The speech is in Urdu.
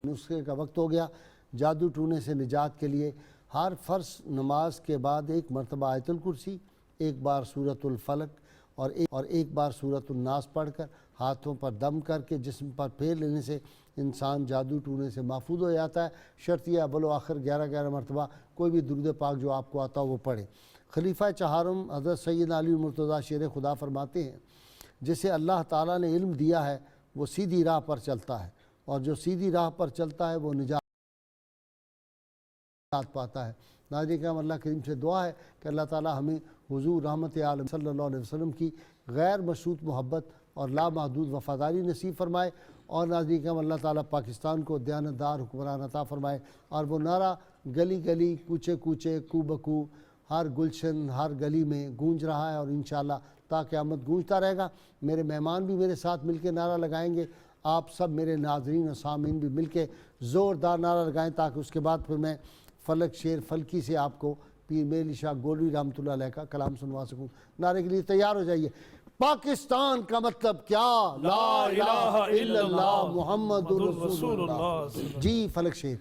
نسخے کا وقت ہو گیا۔ جادو ٹونے سے نجات کے لیے ہر فرض نماز کے بعد ایک مرتبہ آیت الکرسی، ایک بار سورۃ الفلق اور ایک بار سورۃ الناس پڑھ کر ہاتھوں پر دم کر کے جسم پر پھیر لینے سے انسان جادو ٹونے سے محفوظ ہو جاتا ہے۔ شرط یہ اول و آخر 11 مرتبہ کوئی بھی درود پاک جو آپ کو آتا ہو وہ پڑھے۔ خلیفہ چہارم حضرت سید علی المرتضیٰ شیر خدا فرماتے ہیں، جسے اللہ تعالیٰ نے علم دیا ہے وہ سیدھی راہ پر چلتا ہے، اور جو سیدھی راہ پر چلتا ہے وہ نجات پاتا ہے۔ ناظرین کرام، اللہ کریم سے دعا ہے کہ اللہ تعالیٰ ہمیں حضور رحمت عالم صلی اللہ علیہ وسلم کی غیر مشروط محبت اور لامحدود وفاداری نصیب فرمائے، اور ناظرین کرام اللہ تعالیٰ پاکستان کو دیانتدار حکمران عطا فرمائے، اور وہ نعرہ گلی گلی، کوچے کوچے، کو بکو، ہر گلشن، ہر گلی میں گونج رہا ہے، اور انشاءاللہ تا قیامت گونجتا رہے گا۔ میرے مہمان بھی میرے ساتھ مل کے نعرہ لگائیں گے، آپ سب میرے ناظرین اور سامعین بھی مل کے زوردار نعرہ لگائیں، تاکہ اس کے بعد پھر میں فلک شیر فلکی سے آپ کو پیر میل علی شاہ گولوی رحمۃ اللہ علیہ کا کلام سنوا سکوں۔ نعرے کے لیے تیار ہو جائیے۔ پاکستان کا مطلب کیا؟ لا الہ الا اللہ محمد رسول اللہ۔ جی فلک شیر۔